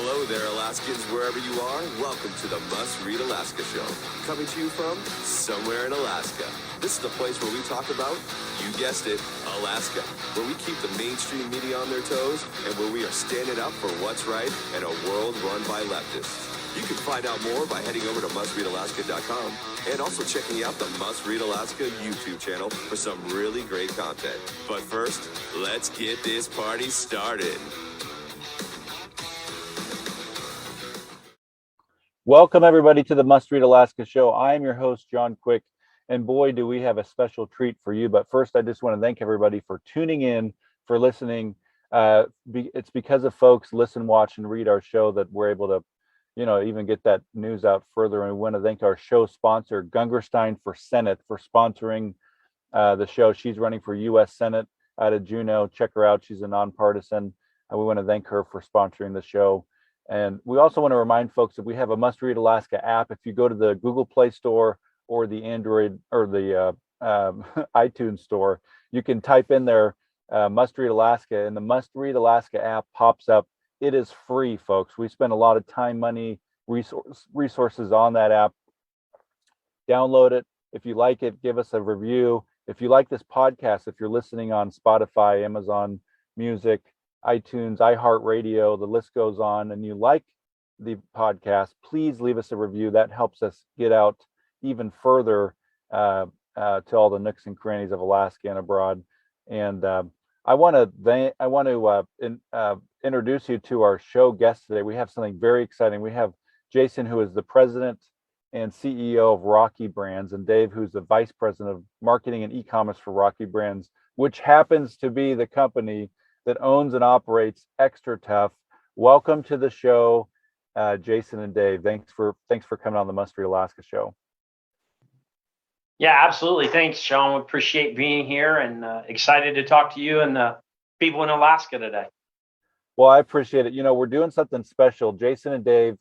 Hello there, Alaskans, wherever you are. Welcome to the Must Read Alaska Show. Coming to you from somewhere in Alaska. This is the place where we talk about, you guessed it, Alaska. Where we keep the mainstream media on their toes and where we are standing up for what's right in a world run by leftists. You can find out more by heading over to mustreadalaska.com and also checking out the Must Read Alaska YouTube channel for some really great content. But first, let's get this party started. Welcome, everybody, to the Must Read Alaska Show. I am your host, John Quick, and boy, do we have a special treat for you. But first, I just want to thank everybody for tuning in, for listening. It's because of folks listen, watch, and read our show that we're able to, even get that news out further. And we want to thank our show sponsor, Gungerstein for Senate, for sponsoring the show. She's running for U.S. Senate out of Juneau. Check her out. She's a nonpartisan. And we want to thank her for sponsoring the show. And we also want to remind folks that we have a Must Read Alaska app. If you go to the Google Play Store or the Android or the iTunes Store, you can type in there Must Read Alaska, and the Must Read Alaska app pops up. It is free, folks. We spend a lot of time, money, resources on that app. Download it. If you like it, give us a review. If you like this podcast, if you're listening on Spotify, Amazon Music, iTunes, iHeartRadio, the list goes on, and you like the podcast, please leave us a review. That helps us get out even further to all the nooks and crannies of Alaska and abroad. And I want to introduce you to our show guest today. We have something very exciting. We have Jason, who is the president and CEO of Rocky Brands, and Dave, who's the vice president of marketing and e-commerce for Rocky Brands, which happens to be the company that owns and operates Xtratuf. Welcome to the show, Jason and Dave. Thanks for coming on the Must Read Alaska Show. Yeah, absolutely. Thanks, Sean. We appreciate being here and excited to talk to you and the people in Alaska today. Well, I appreciate it. We're doing something special. Jason and Dave,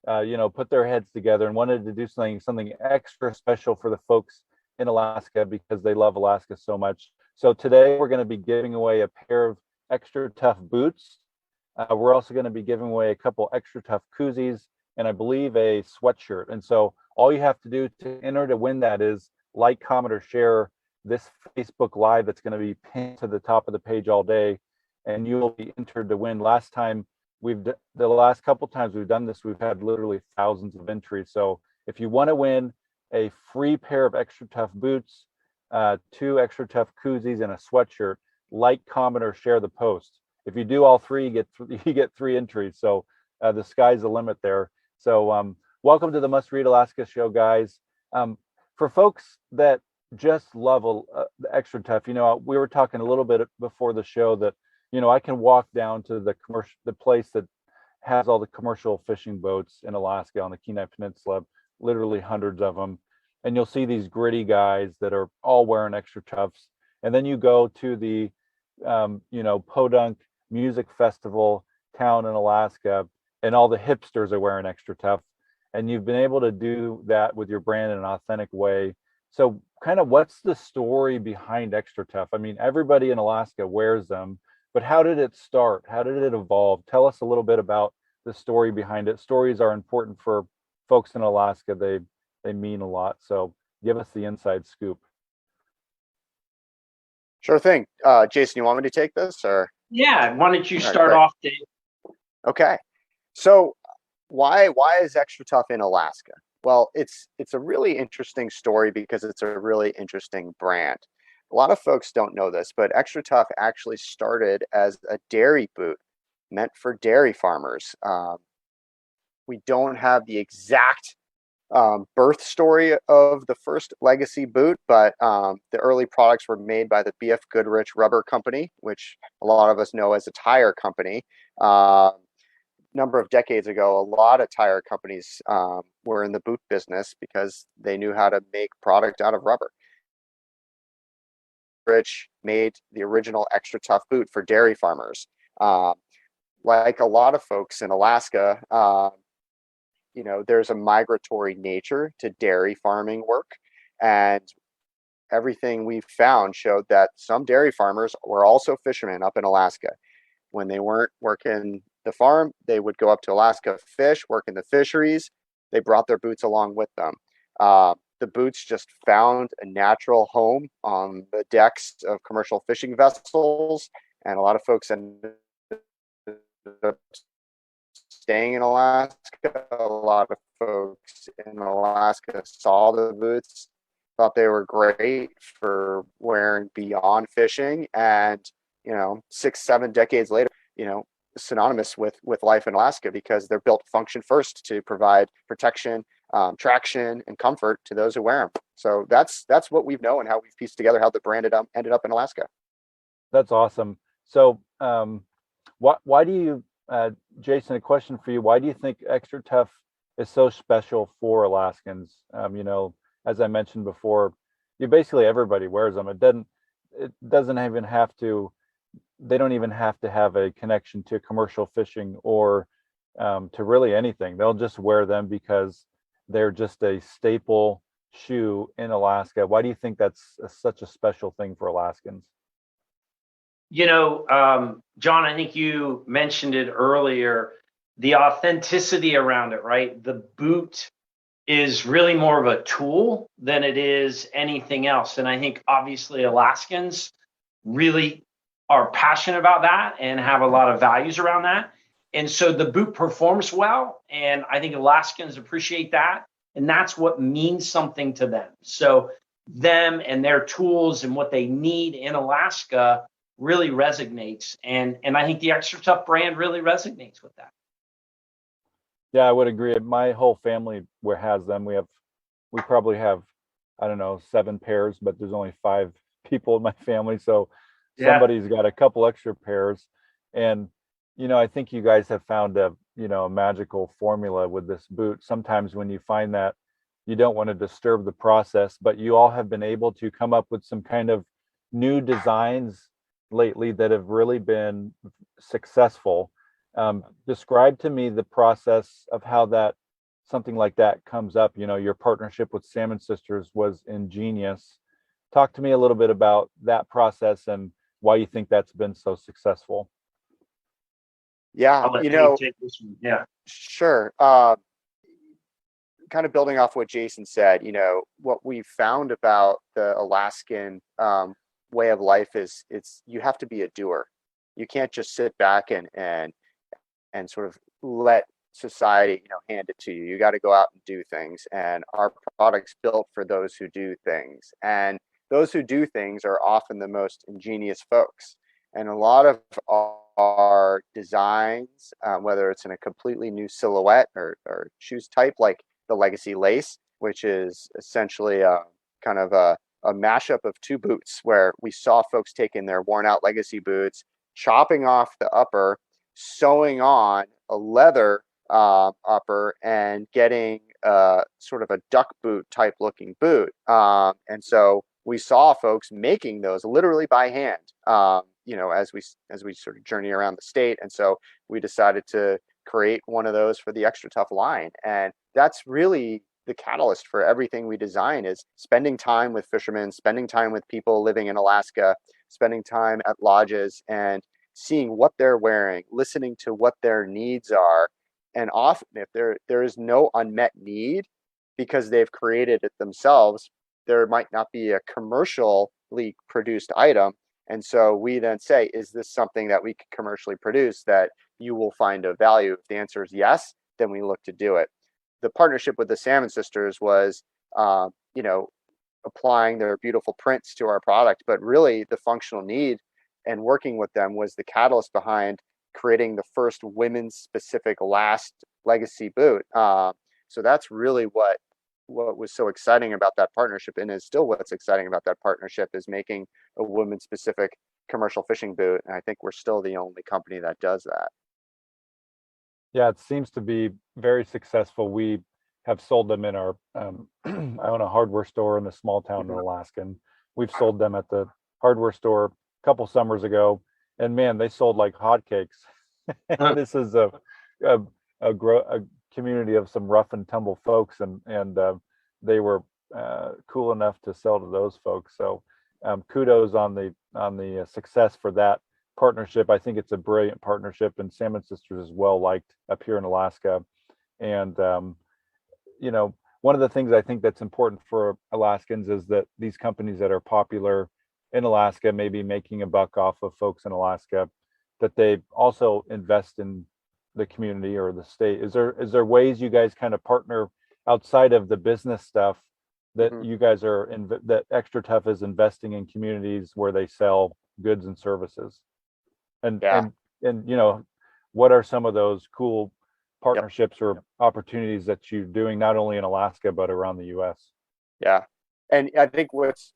put their heads together and wanted to do something extra special for the folks in Alaska because they love Alaska so much. So today we're going to be giving away a pair of Xtratuf boots. We're also going to be giving away a couple Xtratuf koozies and I believe a sweatshirt. And so all you have to do to enter to win that is like, comment, or share this Facebook Live that's going to be pinned to the top of the page all day, and you will be entered to win. The last couple times we've done this, we've had literally thousands of entries. So if you want to win a free pair of Xtratuf boots, 2 Xtratuf koozies, and a sweatshirt, like, comment, or share the post. If you do all three, you get 3 entries. So the sky's the limit there. So welcome to the Must Read Alaska Show, guys. For folks that just love the Xtratuf, we were talking a little bit before the show that I can walk down to the place that has all the commercial fishing boats in Alaska on the Kenai Peninsula, literally hundreds of them, and you'll see these gritty guys that are all wearing Xtratufs. And then you go to the Podunk Music Festival town in Alaska, and all the hipsters are wearing Xtratuf, and you've been able to do that with your brand in an authentic way. So kind of what's the story behind Xtratuf? I mean, everybody in Alaska wears them, but how did it start? How did it evolve? Tell us a little bit about the story behind it. Stories are important for folks in Alaska. They mean a lot. So give us the inside scoop. Sure thing. Jason, you want me to take this, or? Yeah, why don't you start off, Dave? Okay. So why is Xtratuf in Alaska? Well, it's a really interesting story because it's a really interesting brand. A lot of folks don't know this, but Xtratuf actually started as a dairy boot meant for dairy farmers. We don't have the exact birth story of the first legacy boot, but the early products were made by the B.F. Goodrich Rubber Company, which a lot of us know as a tire company. Number of decades ago, a lot of tire companies were in the boot business because they knew how to make product out of rubber. Rich made the original Xtratuf boot for dairy farmers. Like a lot of folks in Alaska, there's a migratory nature to dairy farming work, and everything we've found showed that some dairy farmers were also fishermen up in Alaska. When they weren't working the farm. They would go up to Alaska, fish, work in the fisheries. They brought their boots along with them. The boots just found a natural home on the decks of commercial fishing vessels, and a lot of folks ended up staying in Alaska. A lot of folks in Alaska saw the boots, thought they were great for wearing beyond fishing, and 6-7 decades later, synonymous with life in Alaska, because they're built function first to provide protection, traction, and comfort to those who wear them. So that's what we know and how we've pieced together how the brand ended up in Alaska. That's awesome. So why do you, Jason, a question for you, why do you think Xtratuf is so special for Alaskans? As I mentioned before, basically everybody wears them. It doesn't even have to, they don't even have to have a connection to commercial fishing or to really anything. They'll just wear them because they're just a staple shoe in Alaska. Why do you think that's such a special thing for Alaskans? John, I think you mentioned it earlier, the authenticity around it, right? The boot is really more of a tool than it is anything else. And I think obviously Alaskans really are passionate about that and have a lot of values around that. And so the boot performs well. And I think Alaskans appreciate that. And that's what means something to them. So them and their tools and what they need in Alaska really resonates. And I think the Xtratuf brand really resonates with that. Yeah, I would agree. My whole family has them. We probably have, I don't know, 7 pairs, but there's only 5 people in my family. So somebody's got a couple extra pairs. And, I think you guys have found a magical formula with this boot. Sometimes when you find that you don't want to disturb the process, but you all have been able to come up with some kind of new designs lately that have really been successful. Describe to me the process of how something like that comes up. Your partnership with Salmon Sisters was ingenious. Talk to me a little bit about that process and why you think that's been so successful. Yeah, I'll let Dave take this one. Yeah, sure. Kind of building off what Jason said, what we found about the Alaskan way of life is you have to be a doer. You can't just sit back and sort of let society hand it to you. You got to go out and do things, and our product's built for those who do things, and those who do things are often the most ingenious folks. And a lot of our designs, whether it's in a completely new silhouette or shoes type like the Legacy Lace, which is essentially a kind of a mashup of 2 boots, where we saw folks taking their worn out Legacy boots, chopping off the upper, sewing on a leather upper, and getting sort of a duck boot type looking boot. And so we saw folks making those literally by hand, as we sort of journey around the state. And so we decided to create one of those for the Xtratuf line. And that's really the catalyst for everything we design, is spending time with fishermen, spending time with people living in Alaska, spending time at lodges and seeing what they're wearing, listening to what their needs are. And often if there is no unmet need because they've created it themselves, there might not be a commercially produced item. And so we then say, is this something that we can commercially produce that you will find of value? If the answer is yes, then we look to do it. The partnership with the Salmon Sisters was, applying their beautiful prints to our product, but really the functional need and working with them was the catalyst behind creating the first women's specific last Legacy boot. So that's really what was so exciting about that partnership, and is still what's exciting about that partnership, is making a women's specific commercial fishing boot. And I think we're still the only company that does that. Yeah, it seems to be very successful. We have sold them in our, I own a hardware store in a small town in Alaska, and we've sold them at the hardware store a couple summers ago, and man, they sold like hotcakes. This is a community of some rough and tumble folks, and they were cool enough to sell to those folks. So kudos on the success for that partnership. I think it's a brilliant partnership, and Salmon Sisters is well liked up here in Alaska. And one of the things I think that's important for Alaskans is that these companies that are popular in Alaska, maybe making a buck off of folks in Alaska, that they also invest in the community or the state. Is there ways you guys kind of partner outside of the business stuff that you guys are in, that Xtratuf is investing in communities where they sell goods and services? And what are some of those cool partnerships or opportunities that you're doing not only in Alaska but around the US? Yeah. And I think what's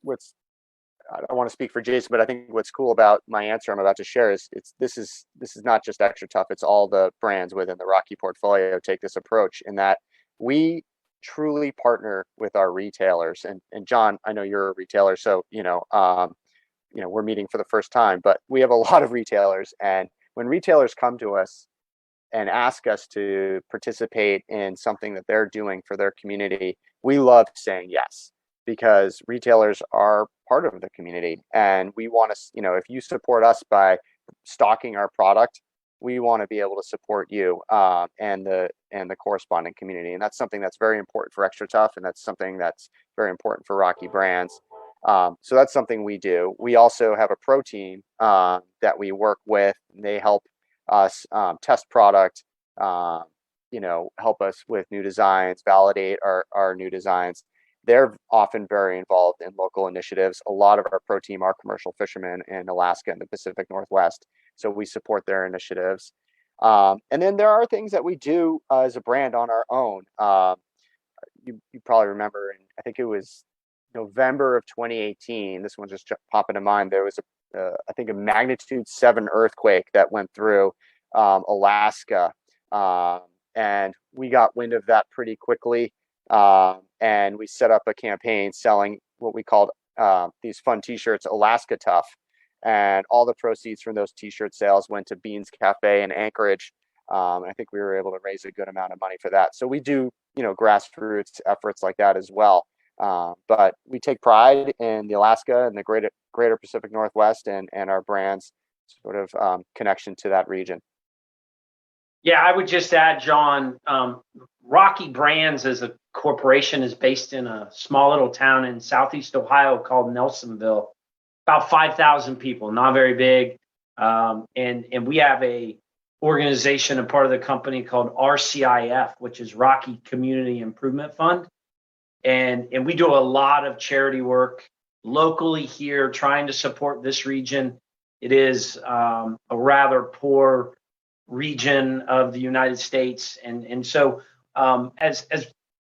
I don't want to speak for Jason, but I think what's cool about my answer I'm about to share is this is not just Xtratuf, it's all the brands within the Rocky portfolio take this approach, in that we truly partner with our retailers. And John, I know you're a retailer, so we're meeting for the first time, but we have a lot of retailers, and when retailers come to us and ask us to participate in something that they're doing for their community, we love saying yes, because retailers are part of the community, and we want to, if you support us by stocking our product, we want to be able to support you and the corresponding community. And that's something that's very important for Xtratuf, and that's something that's very important for Rocky Brands. So that's something we do. We also have a pro team that we work with. They help us test product, help us with new designs, validate our new designs. They're often very involved in local initiatives. A lot of our pro team are commercial fishermen in Alaska and the Pacific Northwest, so we support their initiatives. And then there are things that we do as a brand on our own. You probably remember, I think it was November of 2018. This one just popped into mind. There was I think a magnitude 7 earthquake that went through Alaska, and we got wind of that pretty quickly. And we set up a campaign selling what we called these fun T-shirts, Alaska Tough, and all the proceeds from those T-shirt sales went to Beans Cafe in Anchorage. And I think we were able to raise a good amount of money for that. So we do, grassroots efforts like that as well. But we take pride in the Alaska and the greater Pacific Northwest and our brand's sort of connection to that region. Yeah, I would just add, John, Rocky Brands as a corporation is based in a small little town in Southeast Ohio called Nelsonville, about 5,000 people, not very big. And we have a organization, a part of the company called RCIF, which is Rocky Community Improvement Fund. And we do a lot of charity work locally here, trying to support this region. It is a rather poor region of the United States. And so as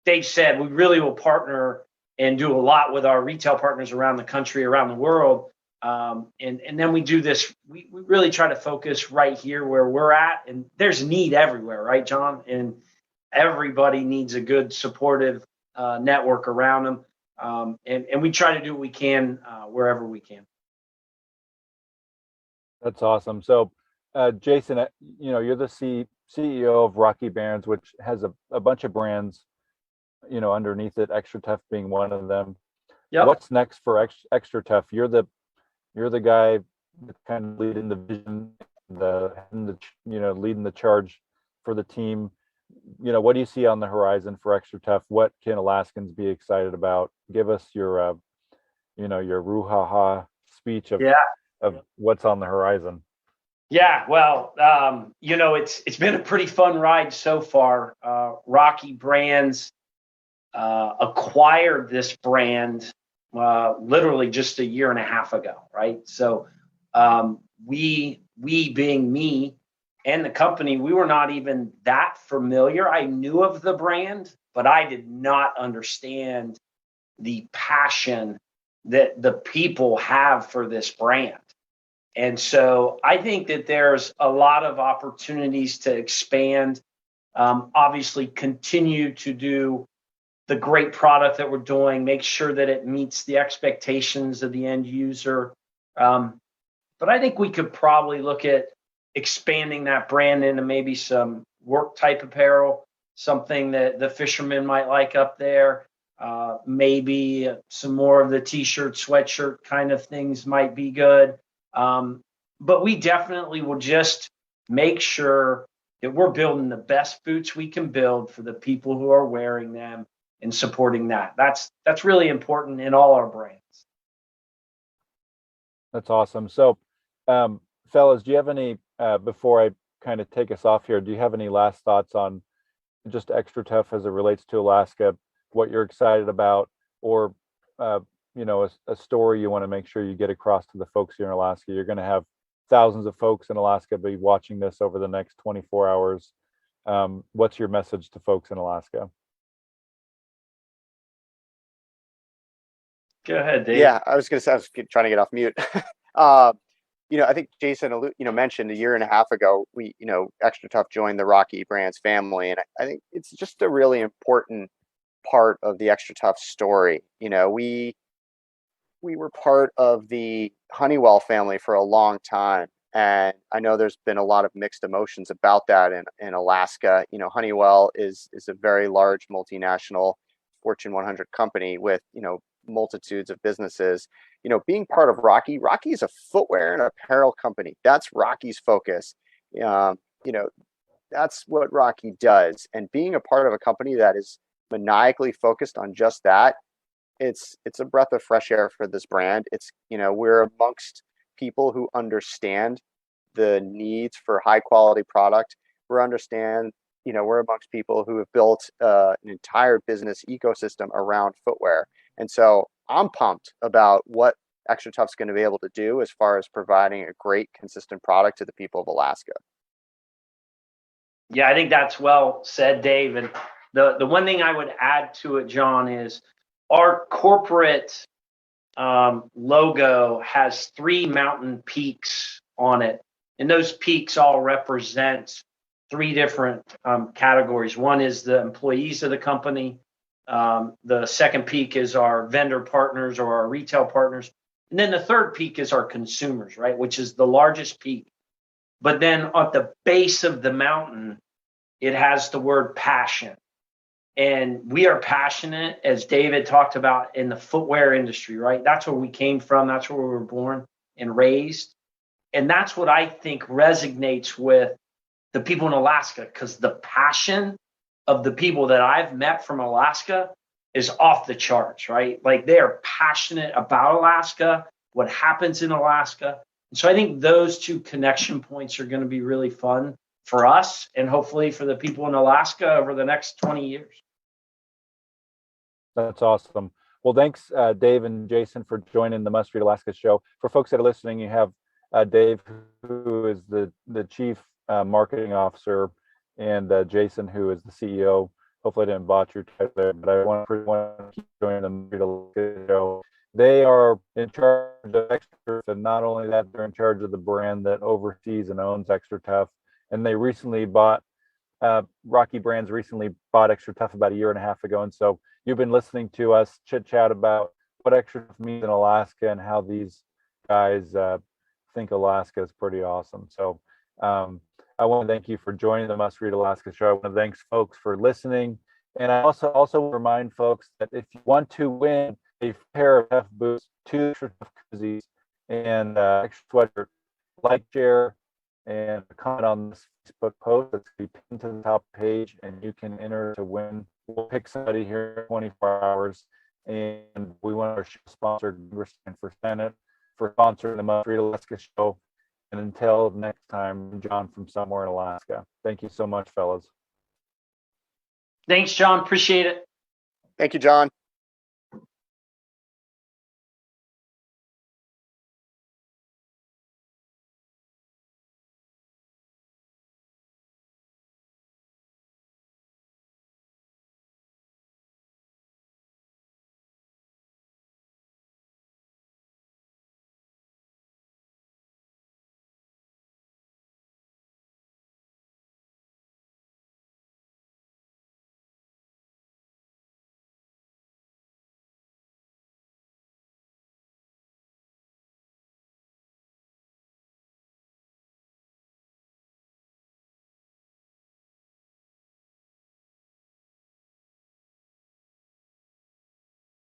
Dave said, we really will partner and do a lot with our retail partners around the country, around the world. And then we do this, we really try to focus right here where we're at. And there's need everywhere, right, John? And everybody needs a good supportive network around them. And we try to do what we can wherever we can. That's awesome. So Jason, you're the CEO of Rocky Brands, which has a bunch of brands, underneath it, Xtratuf being one of them. Yep. What's next for Xtratuf? You're the guy that's kind of leading the vision, leading the charge for the team. What do you see on the horizon for Xtratuf? What can Alaskans be excited about? Give us your ruhaha speech of what's on the horizon. Yeah, well, it's been a pretty fun ride so far. Rocky Brands acquired this brand literally just a year and a half ago, right? So we being me and the company, we were not even that familiar. I knew of the brand, but I did not understand the passion that the people have for this brand. And so I think that there's a lot of opportunities to expand, obviously continue to do the great product that we're doing, make sure that it meets the expectations of the end user. But I think we could probably look at expanding that brand into maybe some work type apparel, something that the fishermen might like up there. Maybe some more of the T-shirt, sweatshirt kind of things might be good. but we definitely will just make sure that we're building the best boots we can build for the people who are wearing them and supporting that. That's really important in all our brands. That's awesome. So, fellas, do you have any, before I kind of take us off here, do you have any last thoughts on just Xtratuf as it relates to Alaska, what you're excited about, or, a story you want to make sure you get across to the folks here in Alaska? You're going to have thousands of folks in Alaska be watching this over the next 24 hours. What's your message to folks in Alaska? Go ahead, Dave. Yeah, I was trying to get off mute. I think Jason, mentioned a year and a half ago, Xtratuf joined the Rocky Brands family, and I think it's just a really important part of the Xtratuf story. We were part of the Honeywell family for a long time, and I know there's been a lot of mixed emotions about that in Alaska. Honeywell is a very large multinational Fortune 100 company with multitudes of businesses. Being part of Rocky is a footwear and apparel company. That's Rocky's focus. That's what Rocky does. And being a part of a company that is maniacally focused on just that, it's a breath of fresh air for this brand. We're amongst people who understand the needs for high quality product. We're amongst people who have built an entire business ecosystem around footwear. And so I'm pumped about what Xtratuf's going to be able to do as far as providing a great, consistent product to the people of Alaska. Yeah, I think that's well said, Dave. And the one thing I would add to it, John, is our corporate logo has 3 mountain peaks on it. And those peaks all represent 3 different categories. One is the employees of the company. The second peak is our vendor partners or our retail partners. And then the third peak is our consumers, right? Which is the largest peak. But then at the base of the mountain, it has the word passion. And we are passionate, as David talked about, in the footwear industry, right? That's where we came from. That's where we were born and raised. And that's what I think resonates with the people in Alaska, because the passion of the people that I've met from Alaska is off the charts, right? Like, they are passionate about Alaska, what happens in Alaska. And so I think those 2 connection points are going to be really fun for us and hopefully for the people in Alaska over the next 20 years. That's awesome. Well, thanks, Dave and Jason, for joining the Must Read Alaska show. For folks that are listening, you have Dave, who is the chief marketing officer, and Jason, who is the CEO. Hopefully I didn't botch your title there, but I want to keep joining the Must Read Alaska show. They are in charge of Xtratuf, and not only that, they're in charge of the brand that oversees and owns Xtratuf. And they recently bought, Rocky Brands recently bought Xtratuf about a year and a half ago. And so you've been listening to us chit chat about what Xtratuf means in Alaska and how these guys think Alaska is pretty awesome. So I want to thank you for joining the Must Read Alaska show. I want to thank folks for listening. And I also remind folks that if you want to win a pair of F boots, 2 Xtratuf koozies, and extra sweater, like, share, and comment on this Facebook post that's going to be pinned to the top page, and you can enter to win. We'll pick somebody here in 24 hours, and we want our sponsor, Congressman for Senate, for sponsoring the Must Read Alaska show. And until next time, John from somewhere in Alaska. Thank you so much, fellas. Thanks, John. Appreciate it. Thank you, John.